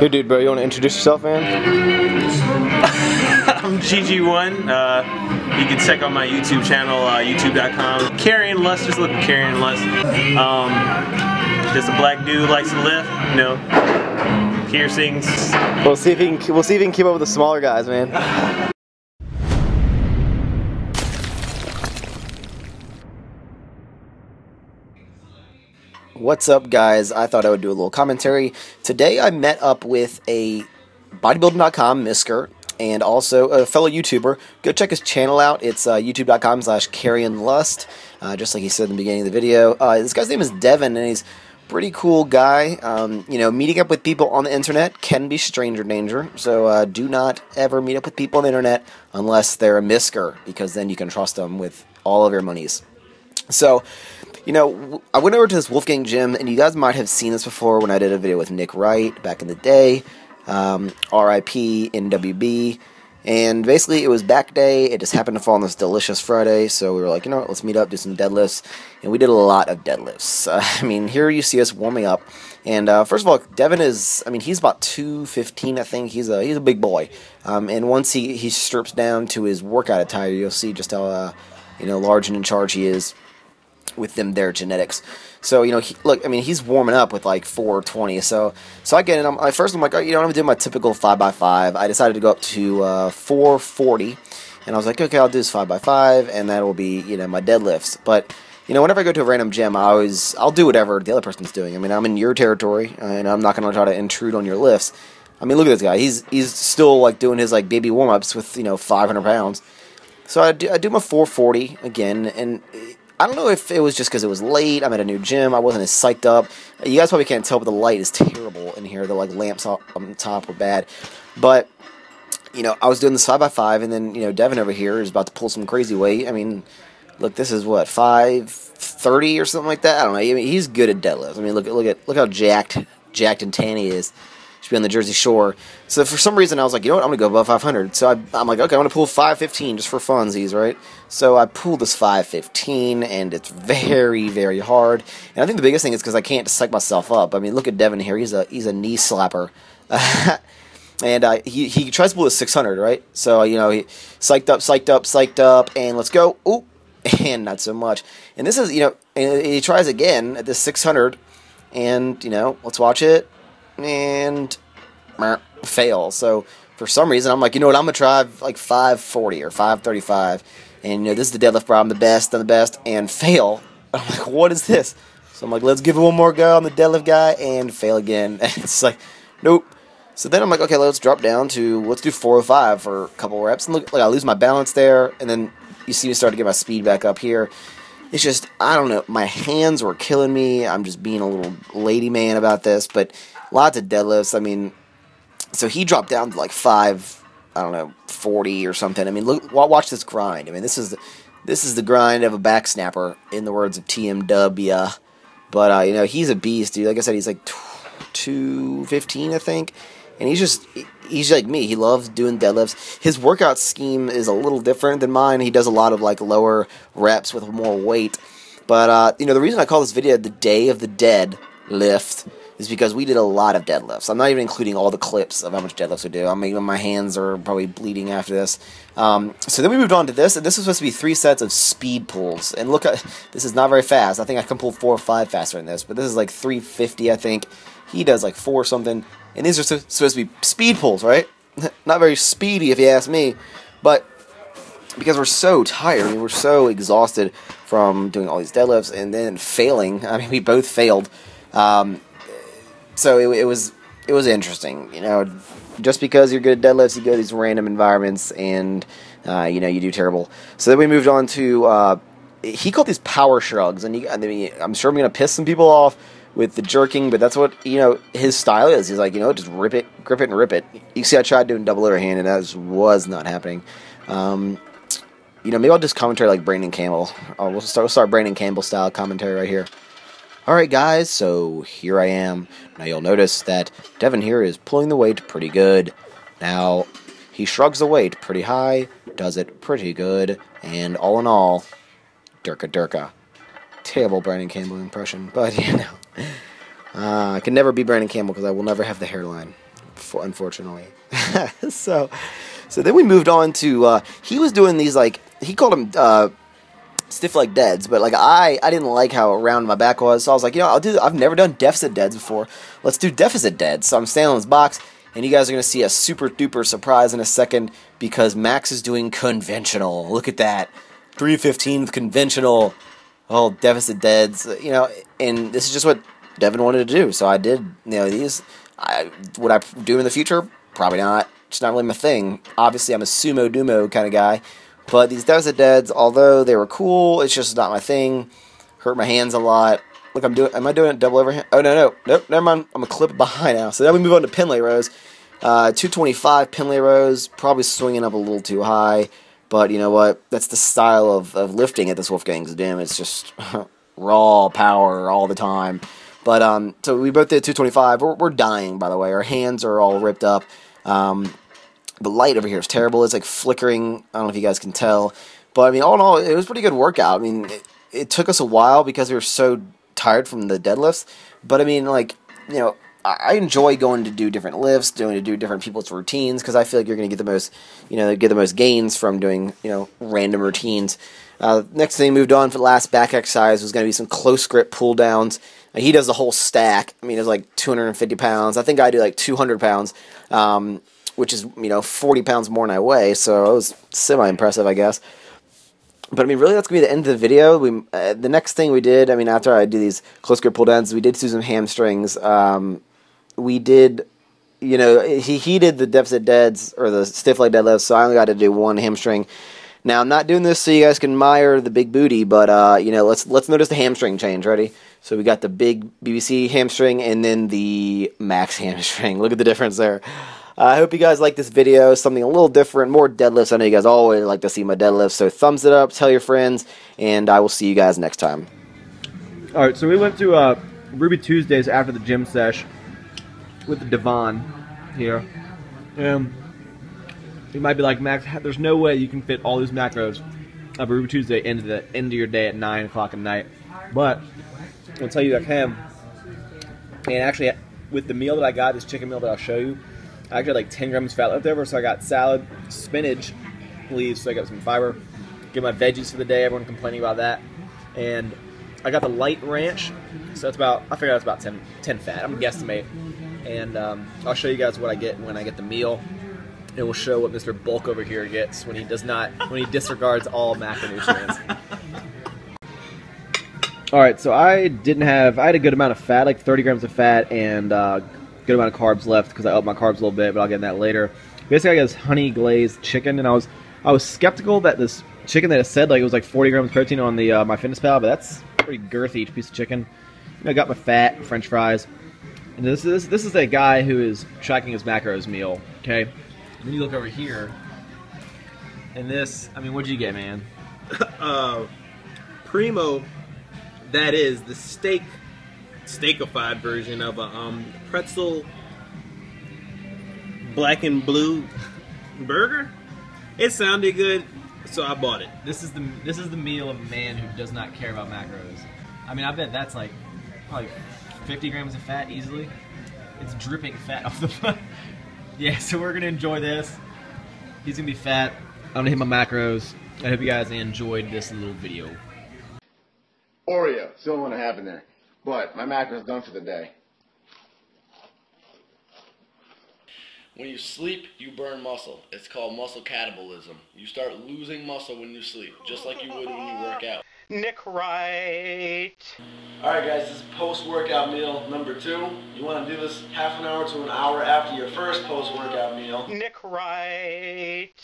Hey dude, bro, you want to introduce yourself, man? I'm GG1. You can check out my YouTube channel, youtube.com. Carrying Lust, just look at Carrying Lust. Just a black dude likes to lift, you know, piercings. We'll see if he can keep up with the smaller guys, man. What's up, guys? I thought I would do a little commentary. Today I met up with a bodybuilding.com misker and also a fellow YouTuber. Go check his channel out. It's youtube.com/carryinlust, just like he said in the beginning of the video. This guy's name is Devin, and he's a pretty cool guy. You know, meeting up with people on the internet can be stranger danger, so do not ever meet up with people on the internet unless they're a misker, because then you can trust them with all of your monies. So, you know, I went over to this Wolfgang gym, and you guys might have seen this before when I did a video with Nick Wright back in the day, RIP, NWB, and basically it was back day. It just happened to fall on this delicious Friday, so we were like, you know what, let's meet up, do some deadlifts, and we did a lot of deadlifts. I mean, here you see us warming up, and first of all, Devin is, I mean, he's about 215, I think. He's a big boy, and once he strips down to his workout attire, you'll see just how, you know, large and in charge he is with them their genetics. So, you know, look, I mean, he's warming up with like 420. So I get it. I'm like, oh, you know, I'm gonna do my typical 5x5. I decided to go up to 440, and I was like, okay, I'll do this 5x5, and that'll be, you know, my deadlifts. But you know, whenever I go to a random gym, I'll do whatever the other person's doing. I mean, I'm in your territory, and I'm not gonna try to intrude on your lifts. I mean, look at this guy. He's still like doing his like baby warm-ups with, you know, 500 pounds. So I do my 440 again, and I don't know if it was just because it was late. I'm at a new gym. I wasn't as psyched up. You guys probably can't tell, but the light is terrible in here. The like lamps on top were bad. But you know, I was doing this 5x5, and then, you know, Devin over here is about to pull some crazy weight. I mean, look, this is what, 530 or something like that. I don't know. I mean, he's good at deadlifts. I mean, look how jacked and tan he is. Should be on the Jersey Shore. So for some reason I was like, you know what, I'm gonna go above 500. So I'm like, okay, I'm gonna pull 515 just for funsies, right? So I pulled this 515, and it's very, very hard. And I think the biggest thing is because I can't psych myself up. I mean, look at Devin here. He's a knee slapper. And he tries to pull his 600, right? So, you know, he psyched up, and let's go. Ooh, and not so much. And this is, you know, and he tries again at this 600, and, you know, let's watch it. And fail. So for some reason I'm like, you know what, I'm gonna try like 540 or 535, and you know, this is the deadlift problem, the best, and fail. I'm like, what is this? So I'm like, let's give it one more go on the deadlift guy, and fail again. And it's like, nope. So then I'm like, okay, let's drop down to, let's do 405 for a couple reps, and look, like I lose my balance there, and then you see me start to get my speed back up here. It's just, I don't know, my hands were killing me. I'm just being a little lady man about this, but lots of deadlifts. I mean, so he dropped down to like 40 or something. I mean, look, watch this grind. I mean, this is the grind of a back snapper, in the words of TMW. But you know, he's a beast, dude. Like I said, he's like 215, I think, and he's like me. He loves doing deadlifts. His workout scheme is a little different than mine. He does a lot of like lower reps with more weight. But you know, the reason I call this video the Day of the Dead Lift is because we did a lot of deadlifts. I'm not even including all the clips of how much deadlifts we do. I mean, my hands are probably bleeding after this. So then we moved on to this, and this was supposed to be 3 sets of speed pulls. And look, this is not very fast. I think I can pull 4 or 5 faster than this, but this is like 350, I think. He does like 4 something, and these are supposed to be speed pulls, right? Not very speedy, if you ask me, but because we're so tired, I mean, we're so exhausted from doing all these deadlifts and then failing. I mean, we both failed. So it was interesting, you know. Just because you're good at deadlifts, you go to these random environments, and you know, you do terrible. So then we moved on to he called these power shrugs, and I mean, I'm sure I'm gonna piss some people off with the jerking, but that's what, you know, his style is. He's like, you know, just rip it, grip it, and rip it. You see, I tried doing double overhand, and that just was not happening. You know, maybe I'll just commentary like Brandon Campbell. We'll start Brandon Campbell style commentary right here. Alright guys, so here I am. Now you'll notice that Devin here is pulling the weight pretty good. Now, he shrugs the weight pretty high, does it pretty good, and all in all, Durka Durka. Terrible Brandon Campbell impression, but you know. I can never be Brandon Campbell because I will never have the hairline. unfortunately. so then we moved on to he was doing these, like, he called them stiff leg deads, but like I didn't like how round my back was, so I was like, you know, I've never done deficit deads before. Let's do deficit deads. So I'm standing on this box, and you guys are gonna see a super duper surprise in a second because Maxx is doing conventional. Look at that, 315 with conventional. Oh, deficit deads, you know, and this is just what Devin wanted to do, so I did. You know, these. Would I do in the future? Probably not. It's not really my thing. Obviously, I'm a sumo dumo kind of guy. But these deficit deads, although they were cool, it's just not my thing. Hurt my hands a lot. Look, am I doing a double overhand? Oh, nope, never mind. I'm going to clip it behind now. So then we move on to pin lay rows. 225 pin lay rows, probably swinging up a little too high. But you know what? That's the style of lifting at this Wolfgang's Gym. It's just raw power all the time. But, so we both did 225. We're dying, by the way. Our hands are all ripped up. The light over here is terrible. It's like flickering. I don't know if you guys can tell. But, I mean, all in all, it was a pretty good workout. I mean, it took us a while because we were so tired from the deadlifts. But, I mean, like, you know, I enjoy going to do different lifts, going to do different people's routines, because I feel like you're going to get the most, you know, get the most gains from doing, you know, random routines. Next thing moved on for the last back exercise was going to be some close grip pull downs. He does the whole stack. I mean, it's like 250 pounds. I think I do like 200 pounds, which is, you know, 40 pounds more than I weigh, so it was semi-impressive, I guess. But, I mean, really, that's going to be the end of the video. The next thing we did, I mean, after I do these close grip pull downs, we did do some hamstrings. We did, you know, he did the deficit deads, or the stiff leg deadlifts, so I only got to do one hamstring. Now, I'm not doing this so you guys can admire the big booty, but, you know, let's notice the hamstring change. Ready? So we got the big BBC hamstring and then the Maxx hamstring. Look at the difference there. I hope you guys like this video, something a little different, more deadlifts. I know you guys always like to see my deadlifts, so thumbs it up, tell your friends, and I will see you guys next time. Alright, so we went to Ruby Tuesdays after the gym sesh with the Devon here. You might be like, Max, there's no way you can fit all these macros of Ruby Tuesday into the end of your day at 9 o'clock at night. But I'll tell you I can. And actually, with the meal that I got, this chicken meal that I'll show you, I actually had like 10 grams of fat left over, so I got salad, spinach leaves, so I got some fiber. Get my veggies for the day, everyone complaining about that. And I got the light ranch, so it's about, I figured out it's about 10 fat, I'm guesstimate. And I'll show you guys what I get when I get the meal. It will show what Mr. Bulk over here gets when he does not, when he disregards all macronutrients. Alright, so I had a good amount of fat, like 30 grams of fat, and good amount of carbs left because I upped my carbs a little bit, but I'll get in that later. Basically, I got this honey glazed chicken, and I was skeptical that this chicken that it said like it was like 40 grams of protein on the MyFitnessPal, but that's pretty girthy piece of chicken. And I got my fat, French fries, and this is a guy who is tracking his macros meal. Okay, and then you look over here, and this. I mean, what'd you get, man? Primo, that is the steakified version of a pretzel black and blue burger. It sounded good, so I bought it. This is the meal of a man who does not care about macros. I mean, I bet that's like probably 50 grams of fat easily. It's dripping fat off the front. Yeah, so we're gonna enjoy this. He's gonna be fat. I'm gonna hit my macros. I hope you guys enjoyed this little video. Oreo, it's the only one that happened there. But my macro's done for the day. When you sleep, you burn muscle. It's called muscle catabolism. You start losing muscle when you sleep, just like you would when you work out. Nick Wright. Alright guys, this is post-workout meal number 2. You want to do this half an hour to an hour after your first post-workout meal. Nick Wright.